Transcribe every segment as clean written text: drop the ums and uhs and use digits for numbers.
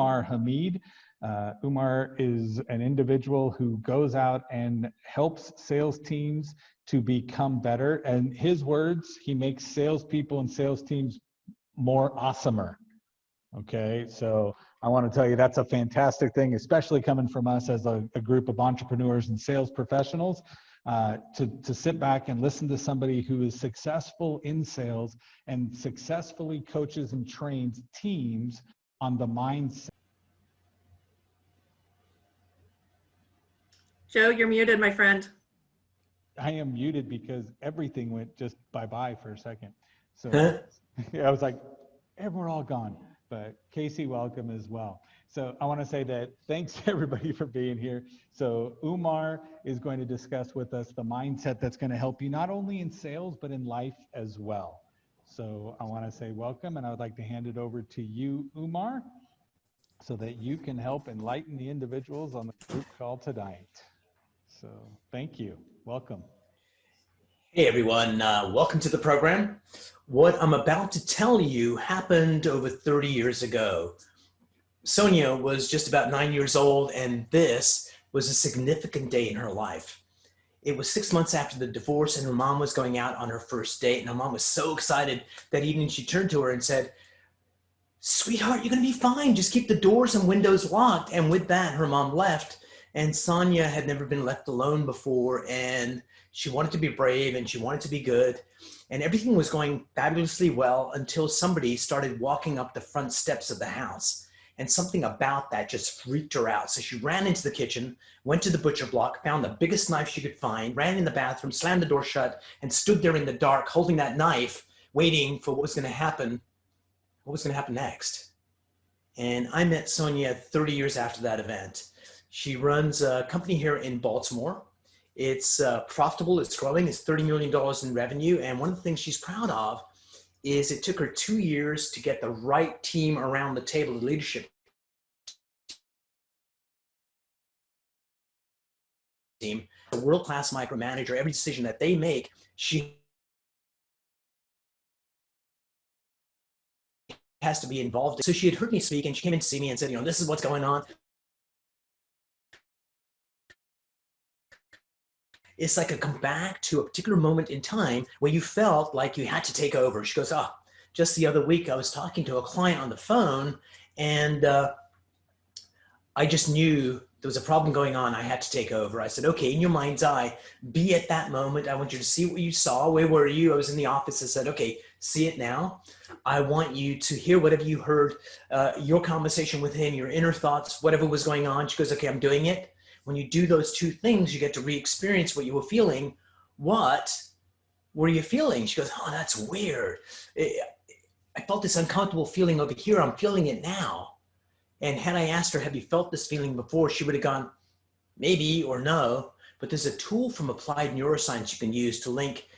Umar Hameed. Umar is an individual who goes out and helps sales teams to become better. And his words, he makes salespeople and sales teams more awesomer. Okay, so I want to tell you that's a fantastic thing, especially coming from us as a group of entrepreneurs and sales professionals, to sit back and listen to somebody who is successful in sales and successfully coaches and trains teams on the mindset. Joe, you're muted, my friend. I am muted because everything went just bye-bye for a second. So I was like, and we're all gone. But Casey, welcome as well. So I want to say that thanks to everybody for being here. So Umar is going to discuss with us the mindset that's going to help you not only in sales, but in life as well. So I want to say welcome, and I would like to hand it over to you, Umar, so that you can help enlighten the individuals on the group call tonight. So thank you. Welcome. Hey everyone, welcome to the program. What I'm about to tell you happened over 30 years ago. Sonia was just about 9 years old, and this was a significant day in her life. It was 6 months after the divorce, and her mom was going out on her first date, and her mom was so excited that evening she turned to her and said, "Sweetheart, you're gonna be fine. Just keep the doors and windows locked." And with that, her mom left, and Sonia had never been left alone before, and she wanted to be brave and she wanted to be good, and everything was going fabulously well until somebody started walking up the front steps of the house, and something about that just freaked her out. So she ran into the kitchen, went to the butcher block, found the biggest knife she could find, ran in the bathroom, slammed the door shut, and stood there in the dark holding that knife, waiting for what was going to happen next. And I met Sonia 30 years after that event. She runs a company here in Baltimore. It's profitable, it's growing, it's $30 million in revenue. And one of the things she's proud of is it took her 2 years to get the right team around the table, the leadership team, a world-class micromanager. Every decision that they make, she has to be involved in. So she had heard me speak and she came in to see me and said, this is what's going on. It's like a come back to a particular moment in time where you felt like you had to take over. She goes, just the other week I was talking to a client on the phone, and I just knew there was a problem going on. I had to take over. I said, okay, in your mind's eye, be at that moment. I want you to see what you saw. Where were you? I was in the office. I said, okay, see it now. I want you to hear whatever you heard, your conversation with him, your inner thoughts, whatever was going on. She goes, okay, I'm doing it. When you do those two things, you get to re-experience what you were feeling. What were you feeling? She goes, that's weird. I felt this uncomfortable feeling over here. I'm feeling it now. And had I asked her, have you felt this feeling before? She would have gone, maybe or no. But there's a tool from applied neuroscience you can use to link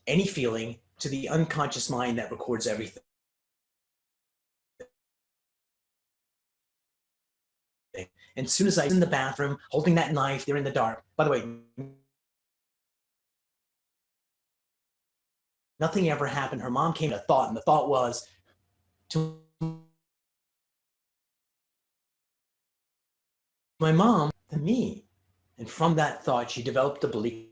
any feeling to the unconscious mind that records everything. And as soon as I was in the bathroom, holding that knife, they're in the dark. By the way, nothing ever happened. Her mom came to a thought, and the thought was to my mom and me. And from that thought, she developed the belief.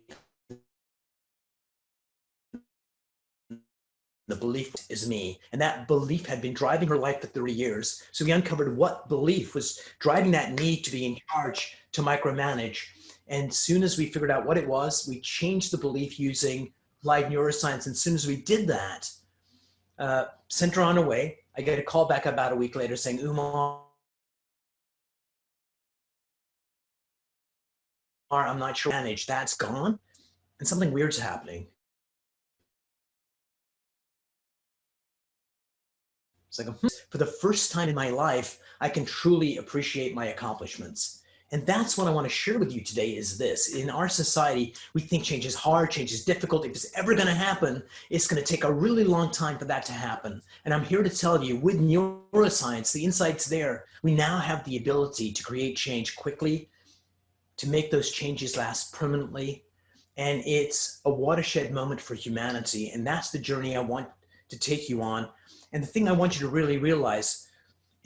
The belief is me. And that belief had been driving her life for 30 years. So we uncovered what belief was driving that need to be in charge, to micromanage. And as soon as we figured out what it was, we changed the belief using applied neuroscience. And as soon as we did that, sent her on her way. I get a call back about a week later saying, Umar, I'm not sure manage, that's gone. And something weird's happening. It's like, for the first time in my life, I can truly appreciate my accomplishments. And that's what I want to share with you today is this. In our society, we think change is hard, change is difficult. If it's ever going to happen, it's going to take a really long time for that to happen. And I'm here to tell you, with neuroscience, the insights there, we now have the ability to create change quickly, to make those changes last permanently. And it's a watershed moment for humanity. And that's the journey I want to take you on. And the thing I want you to really realize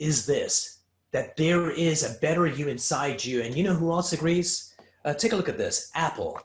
is this. that there is a better you inside you. And you know who else agrees? Take a look at this, Apple.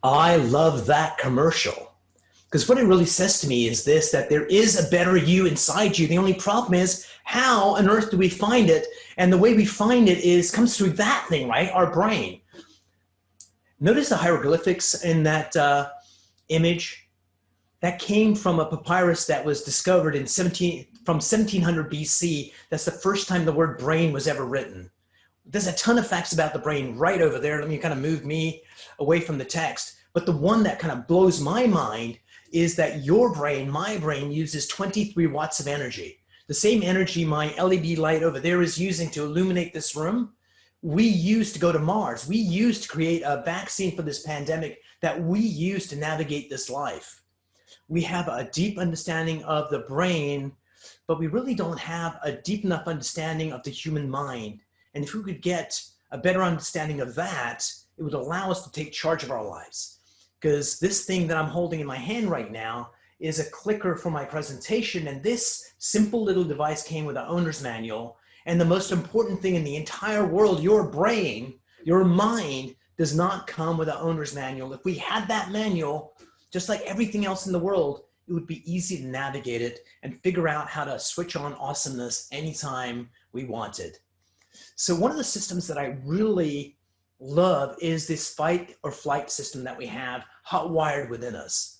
I love that commercial, because what it really says to me is this, that there is a better you inside you. The only problem is, how on earth do we find it? And the way we find it comes through that thing, right? Our brain. Notice the hieroglyphics in that image. That came from a papyrus that was discovered from 1700 BC. That's the first time the word brain was ever written. There's a ton of facts about the brain right over there. Let me kind of move me away from the text. But the one that kind of blows my mind is that your brain, my brain, uses 23 watts of energy. The same energy my LED light over there is using to illuminate this room, we use to go to Mars. We use to create a vaccine for this pandemic that we use to navigate this life. We have a deep understanding of the brain, but we really don't have a deep enough understanding of the human mind. And if we could get a better understanding of that, it would allow us to take charge of our lives. Because this thing that I'm holding in my hand right now is a clicker for my presentation. And this simple little device came with an owner's manual. And the most important thing in the entire world, your brain, your mind, does not come with an owner's manual. If we had that manual, just like everything else in the world, it would be easy to navigate it and figure out how to switch on awesomeness anytime we wanted. So one of the systems that I really love is this fight or flight system that we have hot-wired within us.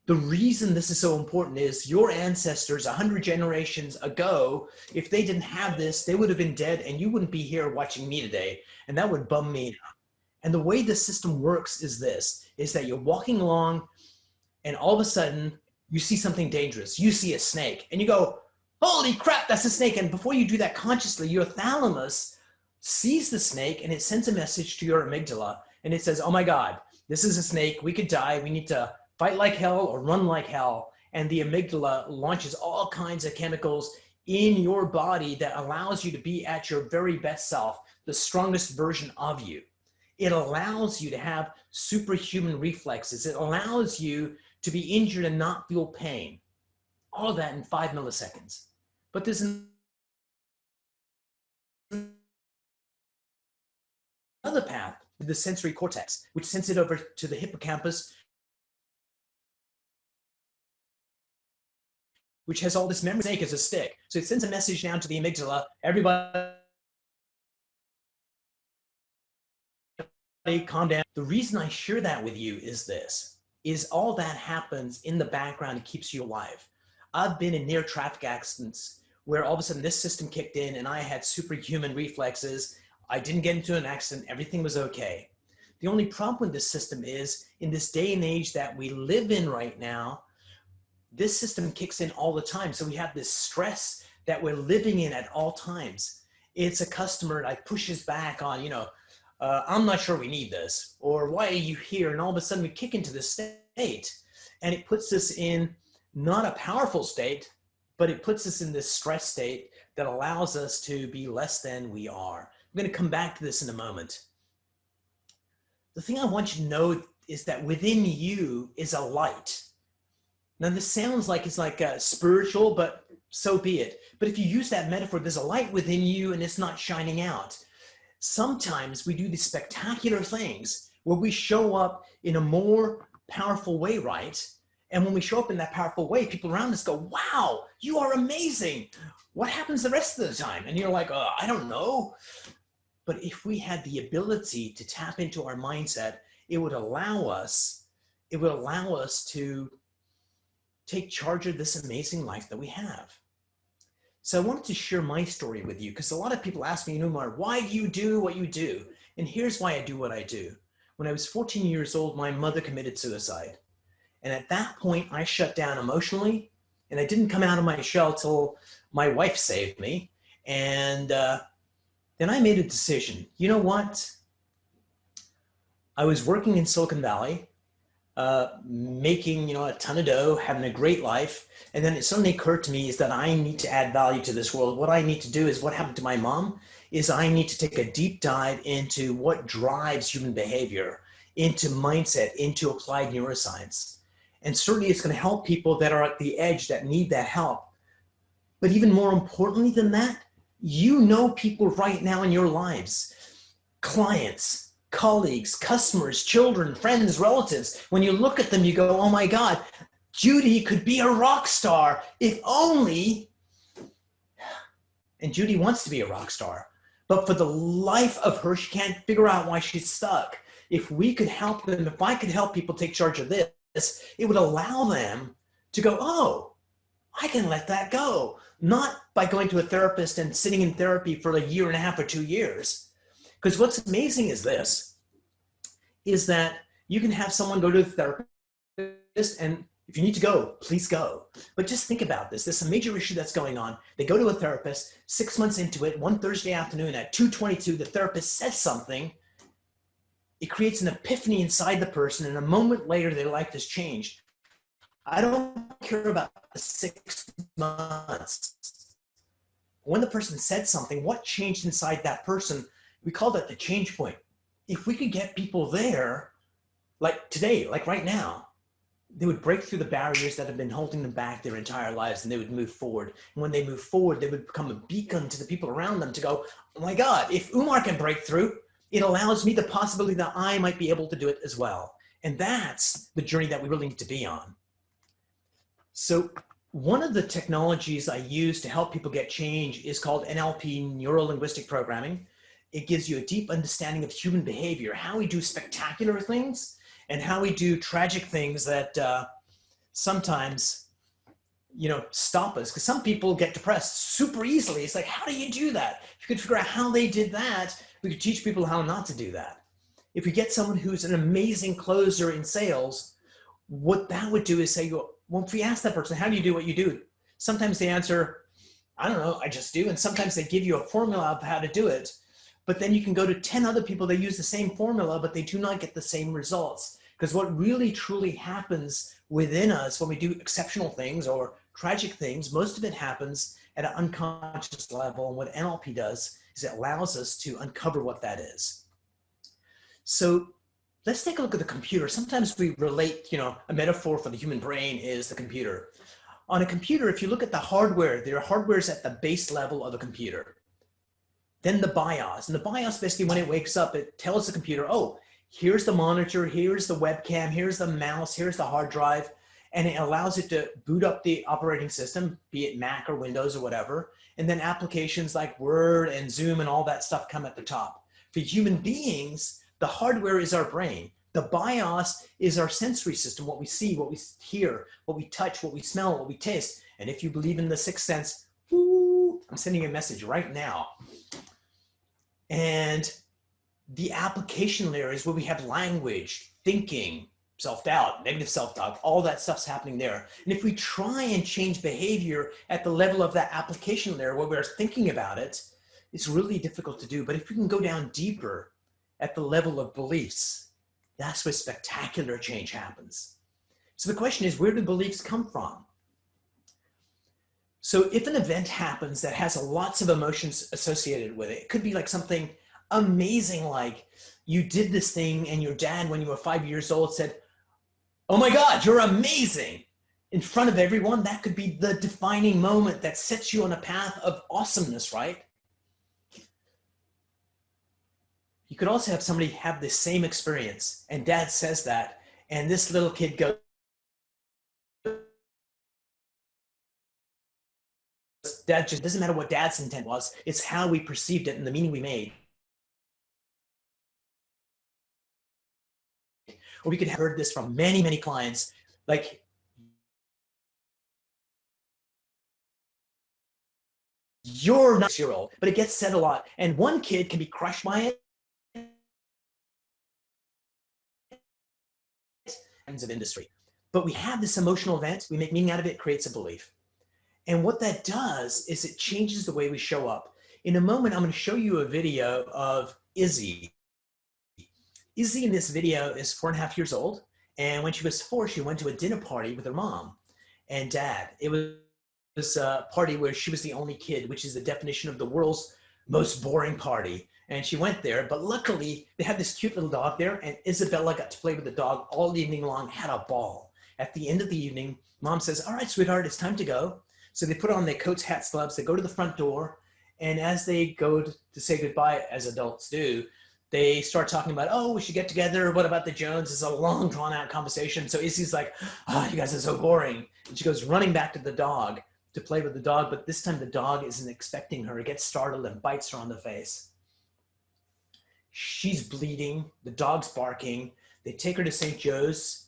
The reason this is so important is your ancestors 100 generations ago, if they didn't have this, they would have been dead and you wouldn't be here watching me today. And that would bum me out. And the way the system works is this, is that you're walking along and all of a sudden you see something dangerous. You see a snake and you go, holy crap, that's a snake. And before you do that consciously, your thalamus sees the snake and it sends a message to your amygdala. And it says, oh my God, this is a snake. We could die. We need to fight like hell or run like hell. And the amygdala launches all kinds of chemicals in your body that allows you to be at your very best self, the strongest version of you. It allows you to have superhuman reflexes. It allows you to be injured and not feel pain. All of that in 5 milliseconds. But there's another path, the sensory cortex, which sends it over to the hippocampus, which has all this memory. Snake is a stick. So it sends a message down to the amygdala. Everybody calm down. The reason I share that with you is this, is all that happens in the background and keeps you alive. I've been in near traffic accidents where all of a sudden this system kicked in and I had superhuman reflexes. I didn't get into an accident. Everything was okay. The only problem with this system is in this day and age that we live in right now, this system kicks in all the time. So we have this stress that we're living in at all times. It's a customer that pushes back on, I'm not sure we need this, or why are you here? And all of a sudden we kick into this state and it puts us in not a powerful state, but it puts us in this stress state that allows us to be less than we are. I'm going to come back to this in a moment. The thing I want you to know is that within you is a light. Now this sounds like it's like spiritual, but so be it. But if you use that metaphor, there's a light within you and it's not shining out. Sometimes we do these spectacular things where we show up in a more powerful way, right? And when we show up in that powerful way, people around us go, wow, you are amazing. What happens the rest of the time? And you're like, I don't know. But if we had the ability to tap into our mindset, it would allow us to take charge of this amazing life that we have. So I wanted to share my story with you because a lot of people ask me, Umar, why do you do what you do? And here's why I do what I do. When I was 14 years old, my mother committed suicide. And at that point, I shut down emotionally, and I didn't come out of my shell till my wife saved me. And then I made a decision. You know what? I was working in Silicon Valley, making a ton of dough, having a great life. And then it suddenly occurred to me is that I need to add value to this world. What I need to do is what happened to my mom is I need to take a deep dive into what drives human behavior, into mindset, into applied neuroscience. And certainly it's going to help people that are at the edge that need that help. But even more importantly than that, you know people right now in your lives, clients, colleagues, customers, children, friends, relatives. When you look at them, you go, oh my God, Judy could be a rock star if only, and Judy wants to be a rock star, but for the life of her, she can't figure out why she's stuck. If we could help them, if I could help people take charge of this, it would allow them to go, oh, I can let that go. Not by going to a therapist and sitting in therapy for a year and a half or 2 years. Because what's amazing is this, is that you can have someone go to the therapist, and if you need to go, please go. But just think about this. There's a major issue that's going on. They go to a therapist, 6 months into it, one Thursday afternoon at 2:22, the therapist says something. It creates an epiphany inside the person, and a moment later, their life has changed. I don't care about the 6 months. When the person said something, what changed inside that person? We call that the change point. If we could get people there, like today, like right now, they would break through the barriers that have been holding them back their entire lives, and they would move forward. And when they move forward, they would become a beacon to the people around them to go, oh my God, if Umar can break through, it allows me the possibility that I might be able to do it as well. And that's the journey that we really need to be on. So one of the technologies I use to help people get change is called NLP, Neuro-Linguistic Programming. It gives you a deep understanding of human behavior, how we do spectacular things and how we do tragic things that sometimes, stop us. Because some people get depressed super easily. It's like, how do you do that? If you could figure out how they did that, we could teach people how not to do that. If we get someone who's an amazing closer in sales, what that would do is say, well, if we ask that person, how do you do what you do? Sometimes they answer, I don't know, I just do. And sometimes they give you a formula of how to do it. But then you can go to 10 other people that use the same formula, but they do not get the same results. Because what really truly happens within us when we do exceptional things or tragic things, most of it happens at an unconscious level. And what NLP does is it allows us to uncover what that is. So let's take a look at the computer. Sometimes we relate, a metaphor for the human brain is the computer. On a computer, if you look at the hardware, there are hardwares at the base level of a computer. Then the BIOS. And the BIOS, basically, when it wakes up, it tells the computer, oh, here's the monitor, here's the webcam, here's the mouse, here's the hard drive. And it allows it to boot up the operating system, be it Mac or Windows or whatever. And then applications like Word and Zoom and all that stuff come at the top. For human beings, the hardware is our brain. The BIOS is our sensory system, what we see, what we hear, what we touch, what we smell, what we taste. And if you believe in the sixth sense, woo, I'm sending you a message right now. And the application layer is where we have language, thinking, self-doubt, negative self-talk, all that stuff's happening there. And if we try and change behavior at the level of that application layer where we're thinking about it, it's really difficult to do. But if we can go down deeper at the level of beliefs, that's where spectacular change happens. So the question is, where do beliefs come from? So if an event happens that has lots of emotions associated with it, it could be like something amazing, like you did this thing and your dad, when you were 5 years old, said, oh my God, you're amazing, in front of everyone. That could be the defining moment that sets you on a path of awesomeness, right? You could also have somebody have the same experience, and dad says that, and this little kid goes, dad just doesn't matter what dad's intent was, it's how we perceived it and the meaning we made. Or we could have heard this from many, many clients, like, you're not 6-year-old, but it gets said a lot. And one kid can be crushed by it. Of industry. But we have this emotional event, we make meaning out of it, creates a belief. And what that does is it changes the way we show up. In a moment, I'm going to show you a video of Izzy. Izzy in this video is 4.5 years old. And when she was 4, she went to a dinner party with her mom and dad. It was a party where she was the only kid, which is the definition of the world's most boring party. And she went there, but luckily they had this cute little dog there, and Isabella got to play with the dog all evening long, had a ball. At the end of the evening, mom says, all right, sweetheart, it's time to go. So they put on their coats, hats, gloves, they go to the front door, and as they go to say goodbye, as adults do, they start talking about, oh, we should get together, what about the Jones? It's a long, drawn-out conversation. So Izzy's like, oh, you guys are so boring. And she goes running back to the dog to play with the dog, but this time the dog isn't expecting her. It gets startled and bites her on the face. She's bleeding, the dog's barking. They take her to St. Joe's.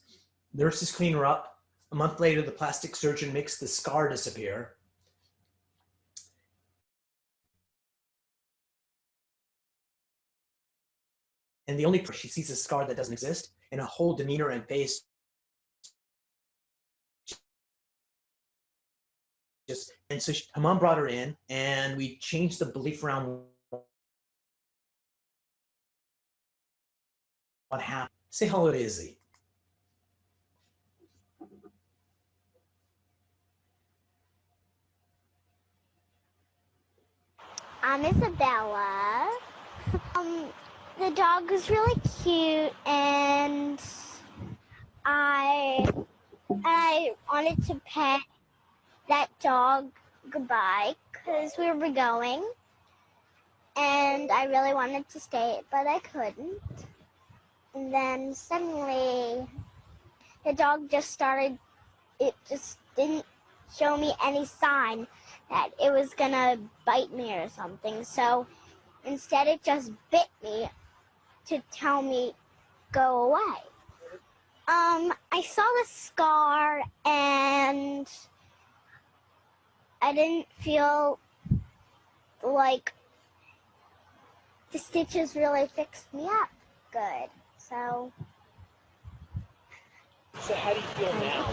Nurses clean her up. A month later, the plastic surgeon makes the scar disappear. And the only person she sees a scar that doesn't exist, and a whole demeanor and face. And so her mom brought her in, and we changed the belief around what happened. Say hello to Izzy. I'm Isabella. The dog was really cute, and I wanted to pet that dog goodbye because we were going, and I really wanted to stay, but I couldn't. And then suddenly the dog just started, it just didn't show me any sign that it was gonna bite me or something. So instead it just bit me to tell me, go away. I saw the scar and I didn't feel like the stitches really fixed me up good. So how do you feel now?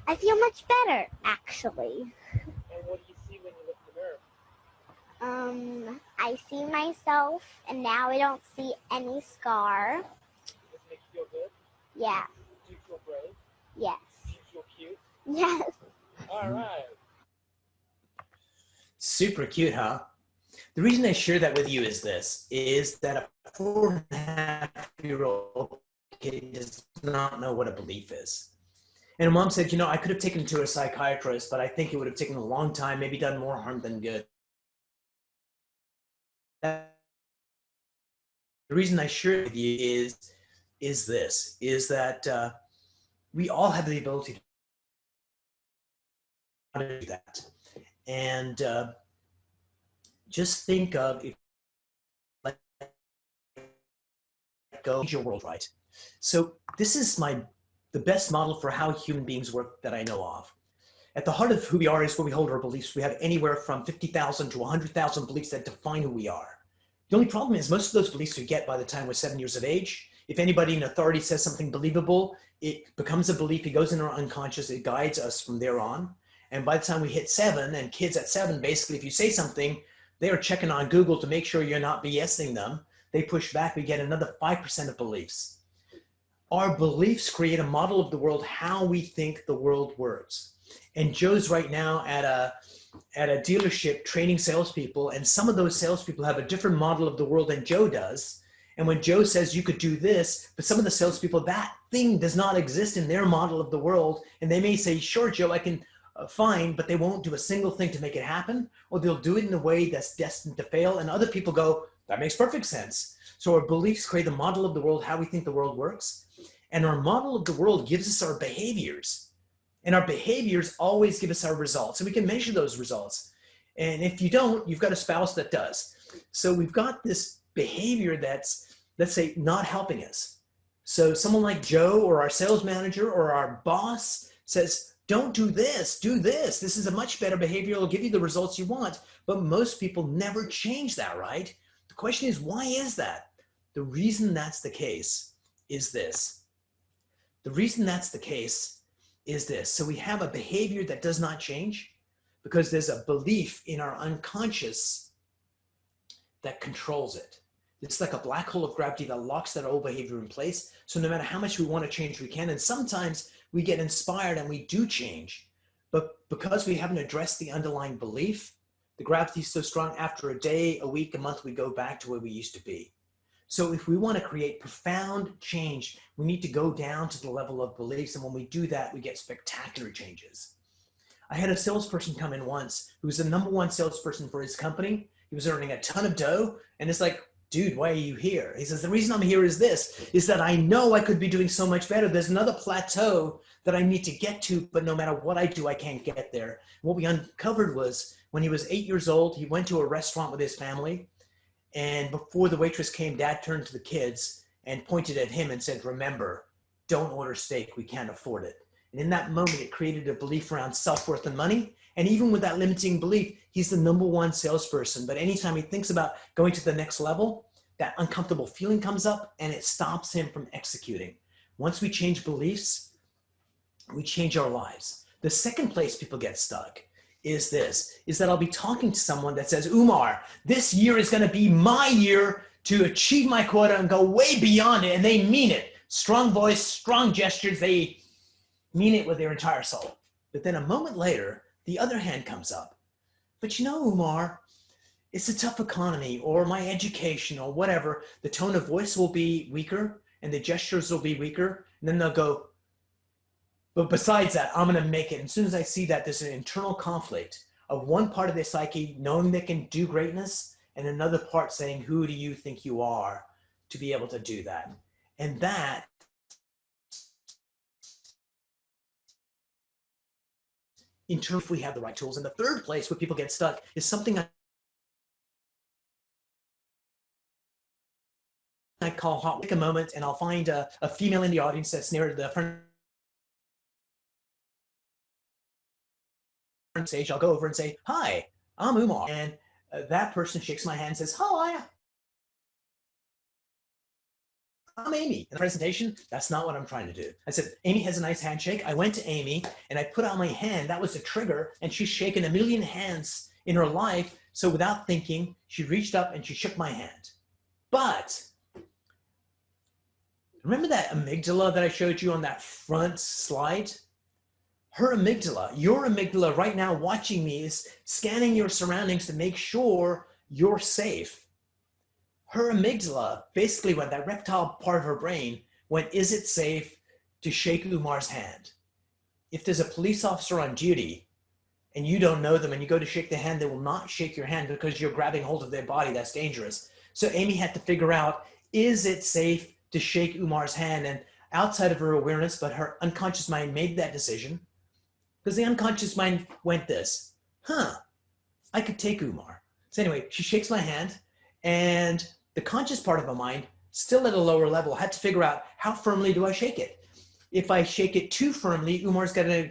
I feel much better, actually. And what do you see when you look in the mirror? I see myself, and now I don't see any scar. Does it make you feel good? Yeah. Do you feel brave? Yes. Do you feel cute? Yes. All right. Super cute, huh? The reason I share that with you is this, is that a 4.5-year-old kid does not know what a belief is. And mom said, you know, I could have taken him to a psychiatrist, but I think it would have taken a long time, maybe done more harm than good. The reason I share it with you is that we all have the ability to do that. And just think of if go your world right. So this is the best model for how human beings work that I know of. At the heart of who we are is where we hold our beliefs. We have anywhere from 50,000 to 100,000 beliefs that define who we are. The only problem is most of those beliefs we get by the time we're 7 years of age. If anybody in authority says something believable, it becomes a belief. It goes in our unconscious. It guides us from there on. And by the time we hit 7, and kids at 7, basically, if you say something, they are checking on Google to make sure you're not BSing them. They push back. We get another 5% of beliefs. Our beliefs create a model of the world, how we think the world works. And Joe's right now at a dealership training salespeople, and some of those salespeople have a different model of the world than Joe does. And when Joe says you could do this, but some of the salespeople, that thing does not exist in their model of the world. And they may say, sure, Joe, I can fine, but they won't do a single thing to make it happen, or they'll do it in a way that's destined to fail. And other people go, That makes perfect sense. So our beliefs create the model of the world, how we think the world works. And our model of the world gives us our behaviors. And our behaviors always give us our results. And we can measure those results. And if you don't, you've got a spouse that does. So we've got this behavior that's, let's say, not helping us. So someone like Joe or our sales manager or our boss says, don't do this, do this. This is a much better behavior. It'll give you the results you want. But most people never change that, right? The question is, why is that? The reason that's the case is this. The reason that's the case is this. So we have a behavior that does not change because there's a belief in our unconscious that controls it. It's like a black hole of gravity that locks that old behavior in place. So no matter how much we want to change, we can. And sometimes we get inspired and we do change. But because we haven't addressed the underlying belief, the gravity is so strong, after a day, a week, a month, we go back to where we used to be. So if we want to create profound change, we need to go down to the level of beliefs. And when we do that, we get spectacular changes. I had a salesperson come in once who was the #1 salesperson for his company. He was earning a ton of dough. And it's like, dude, why are you here? He says, the reason I'm here is this, is that I know I could be doing so much better. There's another plateau that I need to get to, but no matter what I do, I can't get there. What we uncovered was when he was 8 years old, he went to a restaurant with his family. And before the waitress came, Dad turned to the kids and pointed at him and said, remember, don't order steak. We can't afford it. And in that moment, it created a belief around self-worth and money. And even with that limiting belief, he's the #1 salesperson. But anytime he thinks about going to the next level, that uncomfortable feeling comes up and it stops him from executing. Once we change beliefs, we change our lives. The second place people get stuck is this, is that I'll be talking to someone that says, Umar, this year is going to be my year to achieve my quota and go way beyond it. And they mean it. Strong voice, strong gestures. They mean it with their entire soul. But then a moment later, the other hand comes up. But you know, Umar, it's a tough economy, or my education, or whatever. The tone of voice will be weaker and the gestures will be weaker. And then they'll go, but besides that, I'm going to make it. And as soon as I see that, there's an internal conflict of one part of their psyche knowing they can do greatness and another part saying, who do you think you are to be able to do that? And that in terms if we have the right tools. And the third place where people get stuck is something I call hot. Take a moment and I'll find a female in the audience that's near the front stage. I'll go over and say, hi, I'm Umar. And that person shakes my hand and says, hi, I'm Amy. In the presentation, that's not what I'm trying to do. I said, Amy has a nice handshake. I went to Amy and I put out my hand. That was the trigger. And she's shaken a million hands in her life. So without thinking, she reached up and she shook my hand. But remember that amygdala that I showed you on that front slide? Her amygdala, your amygdala right now watching me is scanning your surroundings to make sure you're safe. Her amygdala basically went, that reptile part of her brain went, is it safe to shake Umar's hand? If there's a police officer on duty and you don't know them and you go to shake their hand, they will not shake your hand because you're grabbing hold of their body. That's dangerous. So Amy had to figure out, is it safe to shake Umar's hand? And outside of her awareness, but her unconscious mind made that decision. Because the unconscious mind went this, I could take Umar. So anyway, she shakes my hand and the conscious part of my mind, still at a lower level, had to figure out how firmly do I shake it? If I shake it too firmly, Umar's gonna,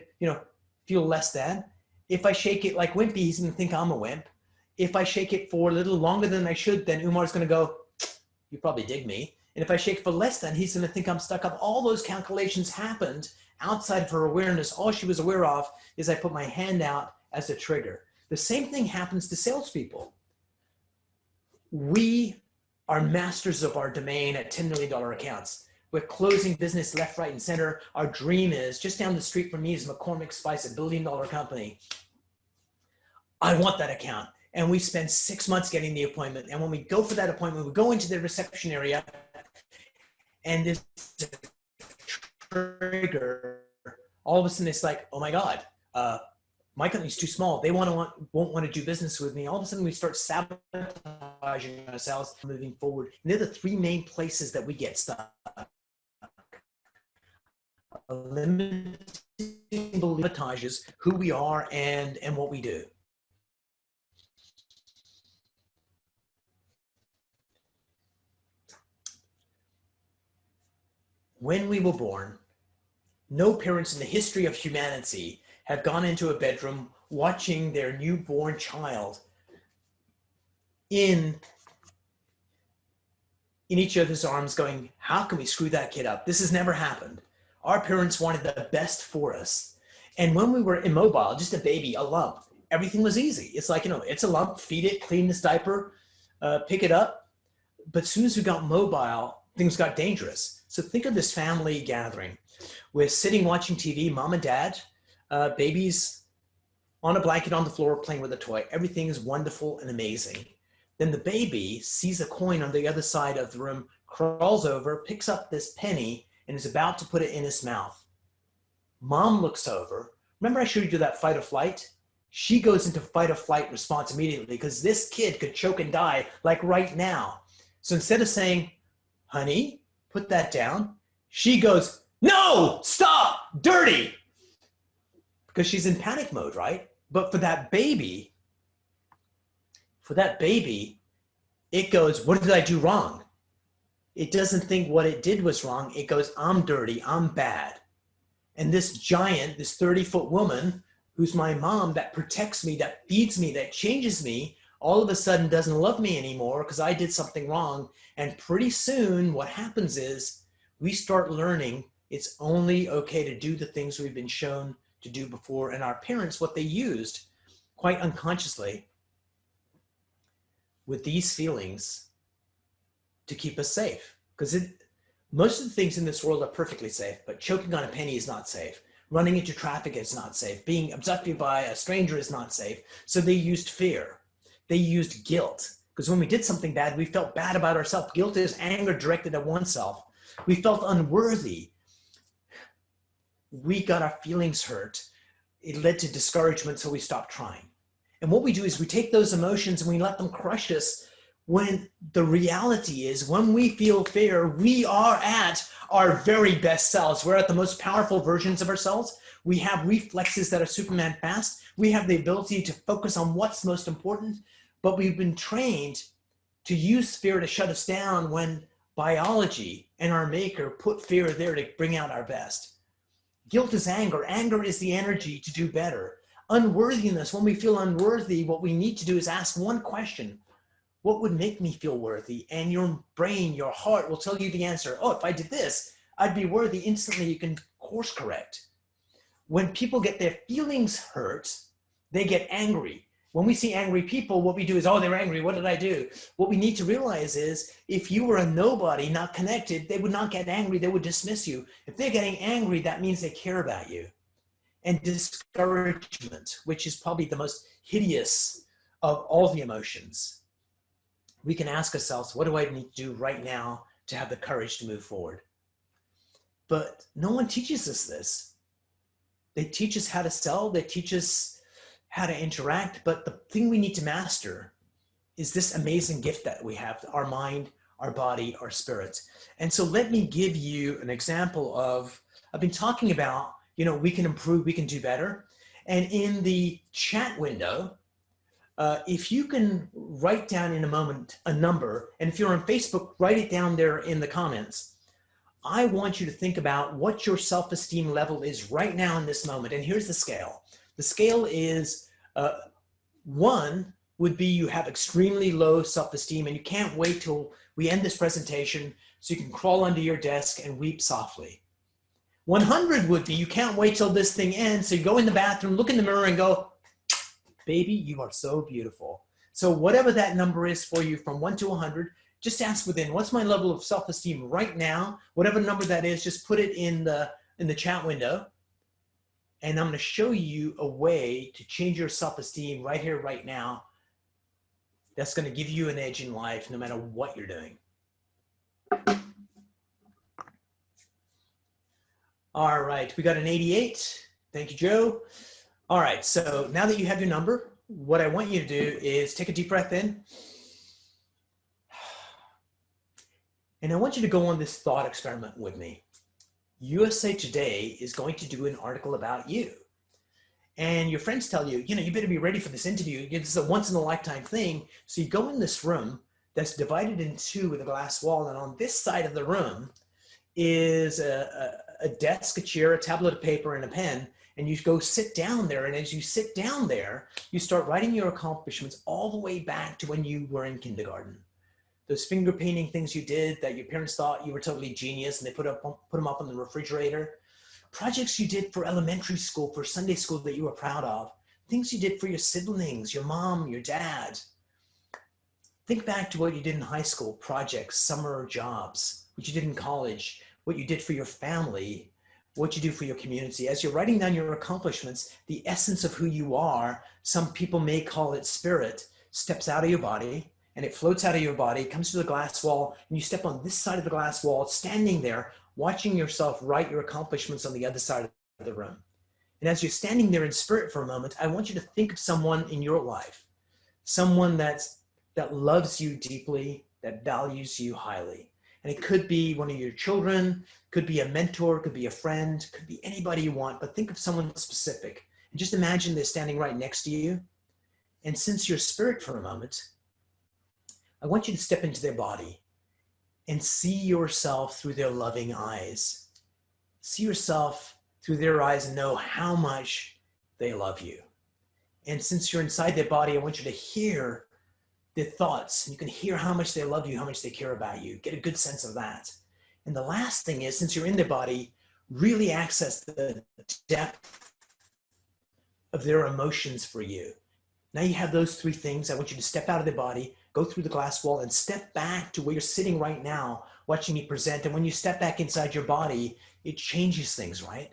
feel less than. If I shake it like wimpy, he's gonna think I'm a wimp. If I shake it for a little longer than I should, then Umar's gonna go, you probably dig me. And if I shake for less than, he's gonna think I'm stuck up. All those calculations happened outside of her awareness. All she was aware of is I put my hand out as a trigger. The same thing happens to salespeople. We are masters of our domain at $10 million accounts. We're closing business left, right, and center. Our dream is, just down the street from me is McCormick Spice, $1 billion company. I want that account. And we spend 6 months getting the appointment. And when we go for that appointment, we go into the reception area and there's a trigger. All of a sudden it's like, oh my God, my company's too small. They won't want to do business with me. All of a sudden we start sabotaging sabotaging ourselves, moving forward. And they're the three main places that we get stuck. Limiting sabotages who we are and what we do. When we were born, no parents in the history of humanity have gone into a bedroom watching their newborn child in each other's arms going, how can we screw that kid up? This has never happened. Our parents wanted the best for us. And when we were immobile, just a baby, a lump, everything was easy. It's like, it's a lump, feed it, clean this diaper, pick it up. But as soon as we got mobile, things got dangerous. So think of this family gathering. We're sitting watching TV, mom and dad, babies on a blanket on the floor playing with a toy. Everything is wonderful and amazing. Then the baby sees a coin on the other side of the room, crawls over, picks up this penny, and is about to put it in his mouth. Mom looks over. Remember I showed you that fight or flight? She goes into fight or flight response immediately because this kid could choke and die like right now. So instead of saying, honey, put that down, she goes, no, stop, dirty. Because she's in panic mode, right? But for that baby, it goes, what did I do wrong? It doesn't think what it did was wrong. It goes, I'm dirty, I'm bad. And this giant, this 30-foot woman, who's my mom, that protects me, that feeds me, that changes me, all of a sudden doesn't love me anymore because I did something wrong. And pretty soon what happens is we start learning it's only okay to do the things we've been shown to do before. And our parents, what they used quite unconsciously with these feelings to keep us safe. Because most of the things in this world are perfectly safe, but choking on a penny is not safe. Running into traffic is not safe. Being abducted by a stranger is not safe. So they used fear. They used guilt. Because when we did something bad, we felt bad about ourselves. Guilt is anger directed at oneself. We felt unworthy. We got our feelings hurt. It led to discouragement, so we stopped trying. And what we do is we take those emotions and we let them crush us, when the reality is when we feel fear, we are at our very best selves. We're at the most powerful versions of ourselves. We have reflexes that are Superman fast. We have the ability to focus on what's most important, but we've been trained to use fear to shut us down when biology and our maker put fear there to bring out our best. Guilt is anger. Anger is the energy to do better. Unworthiness, when we feel unworthy, what we need to do is ask one question. What would make me feel worthy? And your brain, your heart will tell you the answer. Oh, if I did this, I'd be worthy. Instantly, you can course correct. When people get their feelings hurt, they get angry. When we see angry people, what we do is, oh, they're angry. What did I do? What we need to realize is if you were a nobody, not connected, they would not get angry. They would dismiss you. If they're getting angry, that means they care about you. And discouragement, which is probably the most hideous of all the emotions. We can ask ourselves, what do I need to do right now to have the courage to move forward? But no one teaches us this. They teach us how to sell, they teach us how to interact, but the thing we need to master is this amazing gift that we have, our mind, our body, our spirit. And so let me give you an example of, I've been talking about, we can improve, we can do better. And in the chat window, if you can write down in a moment a number, and if you're on Facebook, write it down there in the comments. I want you to think about what your self-esteem level is right now in this moment. And here's the scale. The scale is 1 would be you have extremely low self-esteem and you can't wait till we end this presentation so you can crawl under your desk and weep softly. 100 would be you can't wait till this thing ends, so you go in the bathroom, look in the mirror and go, baby, you are so beautiful. So whatever that number is for you from 1 to 100, just ask within, what's my level of self-esteem right now? Whatever number that is, just put it in the chat window. And I'm going to show you a way to change your self-esteem right here, right now. That's going to give you an edge in life no matter what you're doing. All right, we got an 88. Thank you, Joe. All right, so now that you have your number, what I want you to do is take a deep breath in And I want you to go on this thought experiment with me. USA Today is going to do an article about you. And your friends tell you, you better be ready for this interview. It's a once in a lifetime thing. So you go in this room that's divided in two with a glass wall. And on this side of the room is a desk, a chair, a tablet of paper, and a pen. And you go sit down there. And as you sit down there, you start writing your accomplishments all the way back to when you were in kindergarten. Those finger painting things you did that your parents thought you were totally genius and they put them up on the refrigerator. Projects you did for elementary school, for Sunday school that you were proud of. Things you did for your siblings, your mom, your dad. Think back to what you did in high school, projects, summer jobs, what you did in college, what you did for your family, what you do for your community. As you're writing down your accomplishments, the essence of who you are, some people may call it spirit, steps out of your body and it floats out of your body, comes to the glass wall, and you step on this side of the glass wall, standing there, watching yourself write your accomplishments on the other side of the room. And as you're standing there in spirit for a moment, I want you to think of someone in your life, someone that loves you deeply, that values you highly. And it could be one of your children, could be a mentor, could be a friend, could be anybody you want, but think of someone specific. And just imagine they're standing right next to you. And since you're spirit for a moment, I want you to step into their body and see yourself through their loving eyes. See yourself through their eyes and know how much they love you. And since you're inside their body, I want you to hear their thoughts. You can hear how much they love you, how much they care about you. Get a good sense of that. And the last thing is, since you're in their body, really access the depth of their emotions for you. Now you have those three things. I want you to step out of their body, go through the glass wall, and step back to where you're sitting right now, watching me present. And when you step back inside your body, it changes things, right?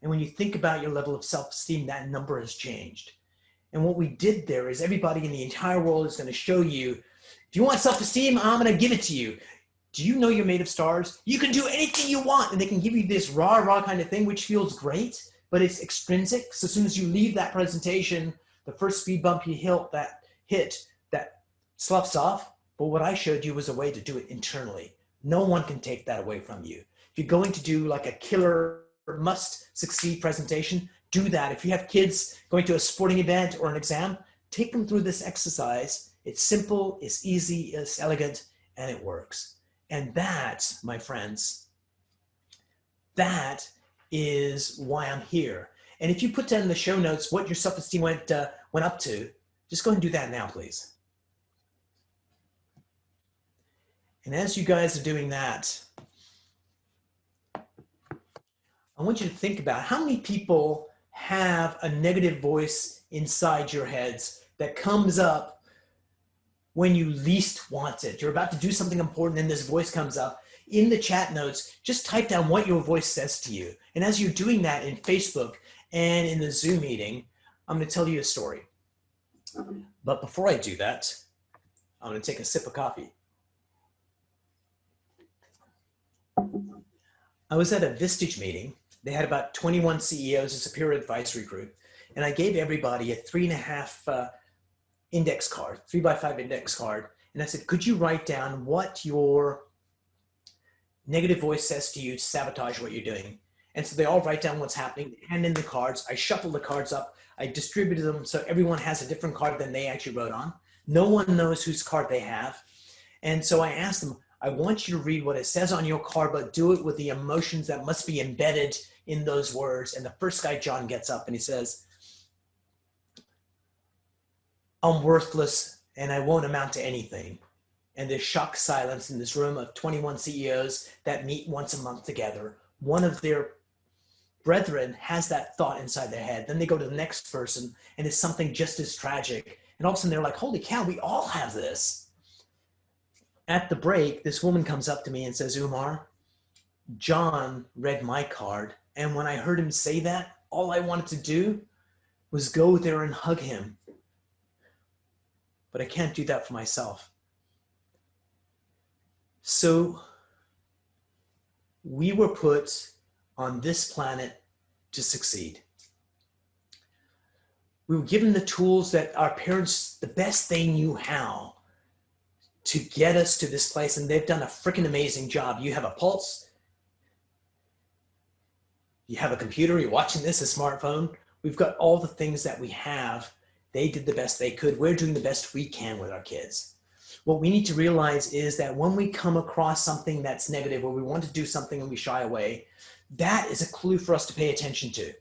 And when you think about your level of self-esteem, that number has changed. And what we did there is everybody in the entire world is going to show you, if you want self-esteem, I'm going to give it to you. Do you know you're made of stars? You can do anything you want. And they can give you this raw kind of thing, which feels great, but it's extrinsic. So as soon as you leave that presentation, the first speed bump you hit, that sloughs off. But what I showed you was a way to do it internally. No one can take that away from you. If you're going to do like a killer must succeed presentation, do that. If you have kids going to a sporting event or an exam, take them through this exercise. It's simple, it's easy, it's elegant, and it works. And that, my friends, that is why I'm here. And if you put down in the show notes what your self-esteem went up to, just go ahead and do that now, please. And as you guys are doing that, I want you to think about how many people have a negative voice inside your heads that comes up when you least want it. You're about to do something important and this voice comes up. In the chat notes, just type down what your voice says to you. And as you're doing that in Facebook and in the Zoom meeting, I'm going to tell you a story. But before I do that, I'm going to take a sip of coffee. I was at a Vistage meeting. They had about 21 CEOs, a superior advisory group, and I gave everybody a 3.5 index card, 3x5 index card. And I said, could you write down what your negative voice says to you to sabotage what you're doing? And so they all write down what's happening, hand in the cards. I shuffle the cards up. I distributed them so everyone has a different card than they actually wrote on. No one knows whose card they have. And so I asked them, I want you to read what it says on your card, but do it with the emotions that must be embedded in those words. And the first guy, John, gets up and he says, I'm worthless and I won't amount to anything. And there's shocked silence in this room of 21 CEOs that meet once a month together. One of their brethren has that thought inside their head. Then they go to the next person and it's something just as tragic. And all of a sudden they're like, holy cow, we all have this. At the break, this woman comes up to me and says, Umar, John read my card. And when I heard him say that, all I wanted to do was go there and hug him. But I can't do that for myself. So we were put on this planet to succeed. We were given the tools that our parents, the best they knew how, to get us to this place, and they've done a freaking amazing job. You have a pulse, you have a computer, you're watching this, a smartphone. We've got all the things that we have. They did the best they could. We're doing the best we can with our kids. What we need to realize is that when we come across something that's negative, or we want to do something and we shy away, that is a clue for us to pay attention to.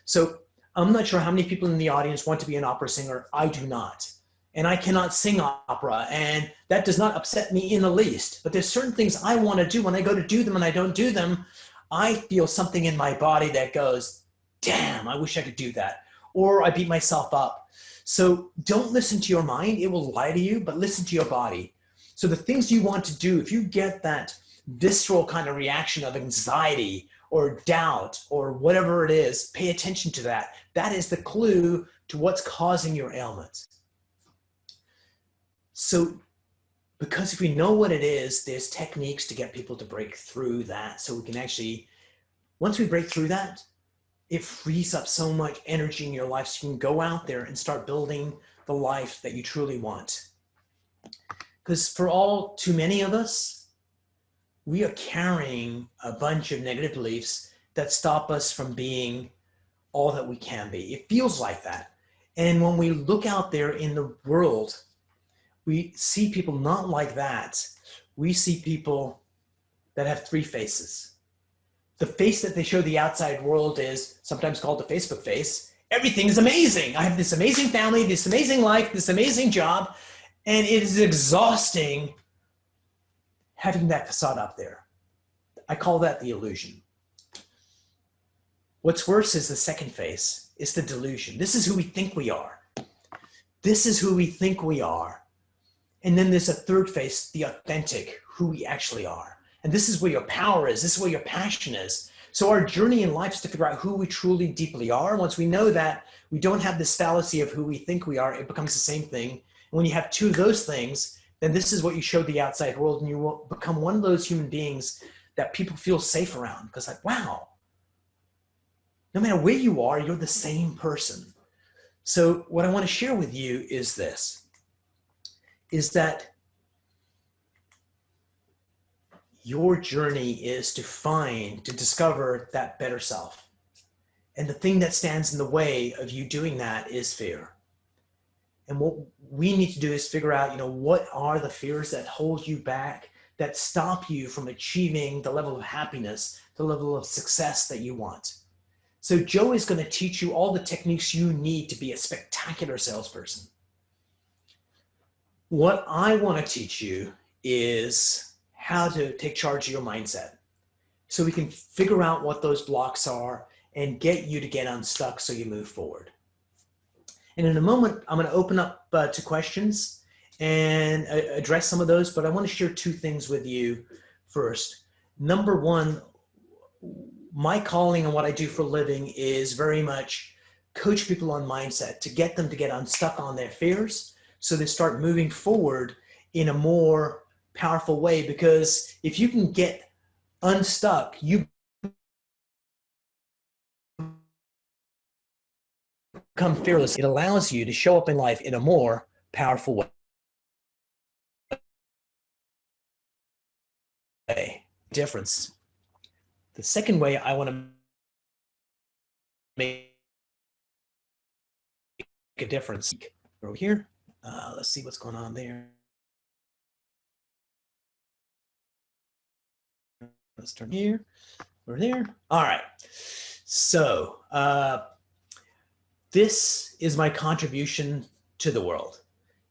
So I'm not sure how many people in the audience want to be an opera singer. I do not. And I cannot sing opera, and that does not upset me in the least. But there's certain things I want to do. When I go to do them and I don't do them, I feel something in my body that goes, damn, I wish I could do that. Or I beat myself up. So don't listen to your mind. It will lie to you, but listen to your body. So the things you want to do, if you get that visceral kind of reaction of anxiety or doubt or whatever it is, pay attention to that. That is the clue to what's causing your ailments. So, because if we know what it is, there's techniques to get people to break through that. So we can actually, once we break through that, it frees up so much energy in your life so you can go out there and start building the life that you truly want. Because for all too many of us, we are carrying a bunch of negative beliefs that stop us from being all that we can be. It feels like that. And when we look out there in the world, we see people not like that. We see people that have three faces. The face that they show the outside world is sometimes called the Facebook face. Everything is amazing. I have this amazing family, this amazing life, this amazing job, and it is exhausting having that facade up there. I call that the illusion. What's worse is the second face. It's the delusion. This is who we think we are. This is who we think we are. And then there's a third face, the authentic, who we actually are. And this is where your power is. This is where your passion is. So our journey in life is to figure out who we truly deeply are. Once we know that, we don't have this fallacy of who we think we are. It becomes the same thing. And when you have two of those things, then this is what you show the outside world, and you will become one of those human beings that people feel safe around. Because like, wow, no matter where you are, you're the same person. So what I want to share with you is this, is that your journey is to discover that better self. And the thing that stands in the way of you doing that is fear. And what we need to do is figure out, what are the fears that hold you back, that stop you from achieving the level of happiness, the level of success that you want. So Joe is going to teach you all the techniques you need to be a spectacular salesperson. What I want to teach you is how to take charge of your mindset so we can figure out what those blocks are and get you to get unstuck so you move forward. And in a moment, I'm going to open up to questions and address some of those, but I want to share two things with you first. Number one, my calling and what I do for a living is very much coach people on mindset to get them to get unstuck on their fears so they start moving forward in a more powerful way. Because if you can get unstuck, you become fearless. It allows you to show up in life in a more powerful way. Difference. The second way I want to make a difference over here. Let's see what's going on there. Let's turn here. We're there. All right. So this is my contribution to the world.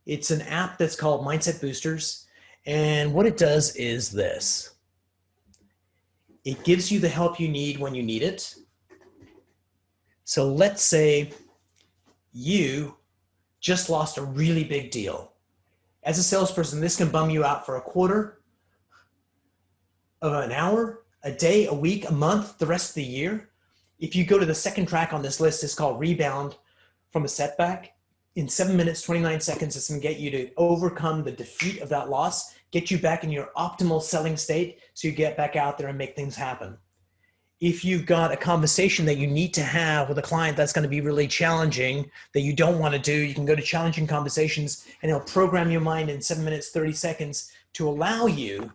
It's an app that's called Mindset Boosters. And what it does is this. It gives you the help you need when you need it. So let's say you just lost a really big deal. As a salesperson, this can bum you out for a quarter of an hour, a day, a week, a month, the rest of the year. If you go to the second track on this list, it's called Rebound from a Setback. In 7 minutes, 29 seconds, it's going to get you to overcome the defeat of that loss, get you back in your optimal selling state so you get back out there and make things happen. if you've got a conversation that you need to have with a client that's going to be really challenging, that you don't want to do, you can go to challenging conversations and it'll program your mind in 7 minutes, 30 seconds to allow you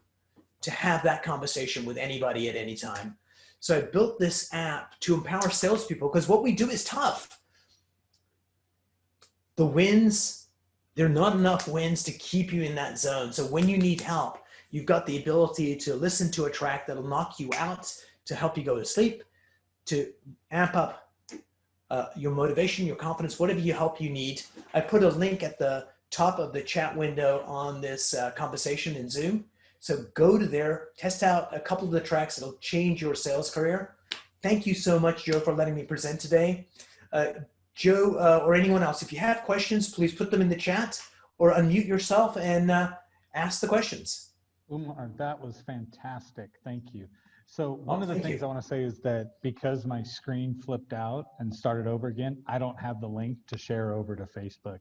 to have that conversation with anybody at any time. So I built this app to empower salespeople because what we do is tough. The wins, there are not enough wins to keep you in that zone. So when you need help, you've got the ability to listen to a track that'll knock you out, to help you go to sleep, to amp up your motivation, your confidence, whatever help you need. I put a link at the top of the chat window on this conversation in Zoom. So go to there, test out a couple of the tracks that'll change your sales career. Thank you so much, Joe, for letting me present today. Joe or anyone else, if you have questions, please put them in the chat or unmute yourself and ask the questions. Umar, that was fantastic. Thank you. So one of the things I want to say is that because my screen flipped out and started over again, I don't have the link to share over to Facebook.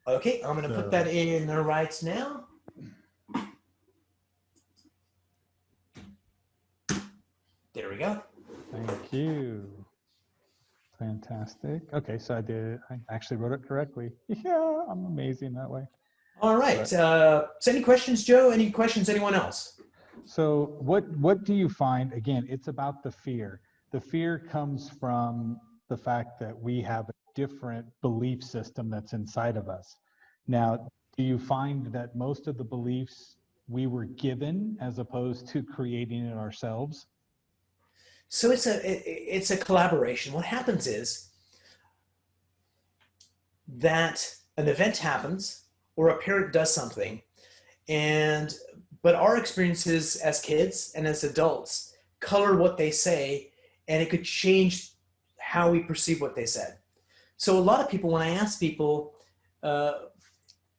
Okay, I'm going to put that in there right now. There we go. Thank you. Fantastic. Okay, so I actually wrote it correctly. Yeah, I'm amazing that way. All right. So any questions, Joe? Any questions, anyone else? So what do you find? Again, it's about the fear. The fear comes from the fact that we have a different belief system that's inside of us. Now, do you find that most of the beliefs we were given as opposed to creating it ourselves? So it's a collaboration. What happens is that an event happens or a parent does something, but our experiences as kids and as adults color what they say, and it could change how we perceive what they said. So a lot of people, when I ask people,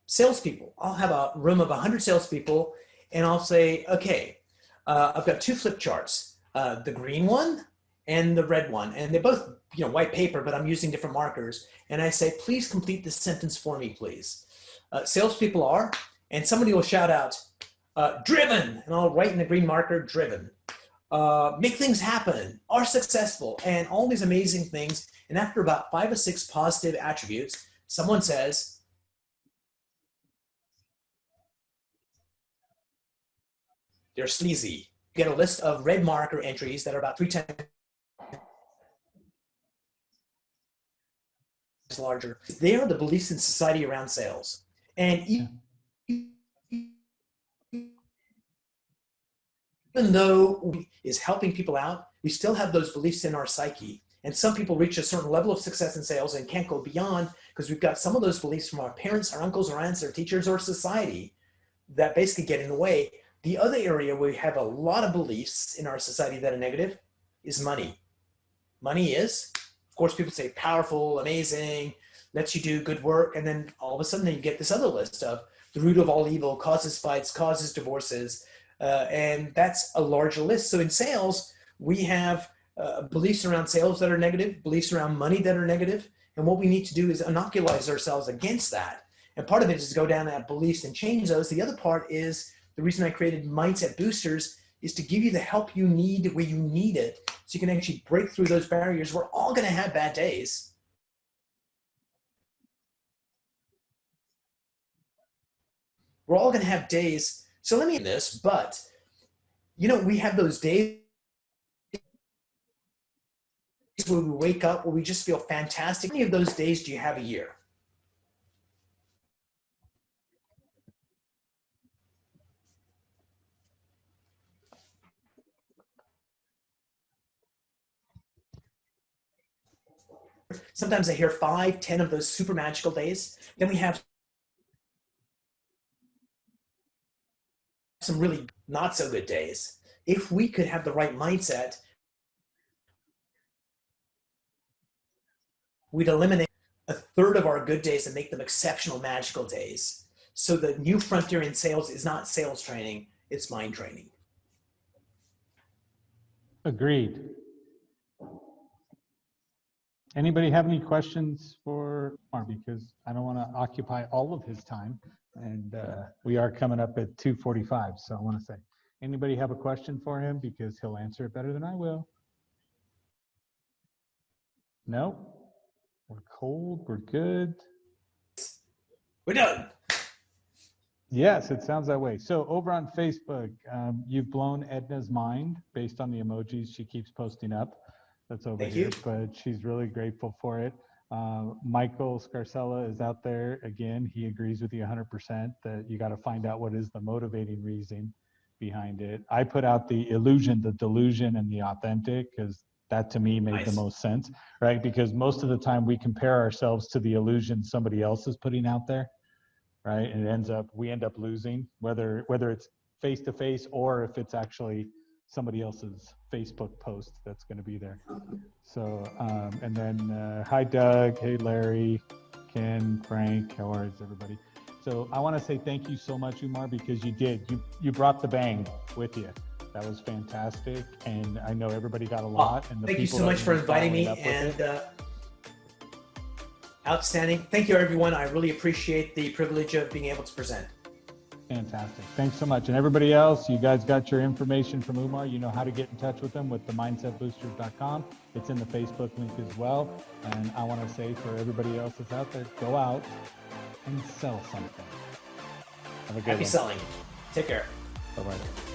salespeople, I'll have a room of 100 salespeople, and I'll say, okay, I've got two flip charts, the green one and the red one, and they're both white paper, but I'm using different markers. And I say, please complete this sentence for me, please. Salespeople are, and somebody will shout out, driven, and I'll write in the green marker, driven. Make things happen, are successful, and all these amazing things. And after about 5 or 6 positive attributes, someone says, they're sleazy. You get a list of red marker entries that are about 3 times larger. They are the beliefs in society around sales. And even though is helping people out, we still have those beliefs in our psyche. And some people reach a certain level of success in sales and can't go beyond because we've got some of those beliefs from our parents, our uncles, our aunts, our teachers, or society that basically get in the way. The other area where we have a lot of beliefs in our society that are negative is money. Money is, of course, people say powerful, amazing, lets you do good work. And then all of a sudden you get this other list of the root of all evil, causes fights, causes divorces. And that's a larger list. So in sales, we have beliefs around sales that are negative, beliefs around money that are negative. And what we need to do is inoculate ourselves against that. And part of it is to go down that beliefs and change those. The other part is the reason I created Mindset Boosters is to give you the help you need where you need it so you can actually break through those barriers. We're all going to have bad days. We're all going to have days. So let me end this, but we have those days where we wake up, where we just feel fantastic. How many of those days do you have a year? Sometimes I hear 5, 10 of those super magical days. Then we have some really not so good days. If we could have the right mindset, we'd eliminate a third of our good days and make them exceptional, magical days. So the new frontier in sales is not sales training, it's mind training. Agreed. Anybody have any questions for Umar? Because I don't want to occupy all of his time, and we are coming up at 2:45. So I want to say, anybody have a question for him? Because he'll answer it better than I will. No, we're cold. We're good. We're done. Yes, it sounds that way. So over on Facebook, you've blown Edna's mind based on the emojis she keeps posting up. That's over Thank here, you. but she's really grateful for it. Michael Scarcella is out there again. He agrees with you 100% that you got to find out what is the motivating reason behind it. I put out the illusion, the delusion, and the authentic, because that to me made the Nice. most sense, right? Because most of the time we compare ourselves to the illusion somebody else is putting out there, right? And we end up losing, whether it's face to face or if it's actually somebody else's Facebook post that's going to be there. So, and then hi Doug, hey Larry, Ken, Frank, how are everybody? So I want to say thank you so much, Umar, because you brought the bang with you. That was fantastic, and I know everybody got a lot. And the Thank you people so that much for were inviting me, following up with and it. outstanding. Thank you, everyone. I really appreciate the privilege of being able to present. Fantastic. Thanks so much. And everybody else, you guys got your information from Umar. You know how to get in touch with him with the mindsetboosters.com. It's in the Facebook link as well. And I want to say for everybody else that's out there, go out and sell something. Have a good Happy one. selling. Take care. Bye-bye.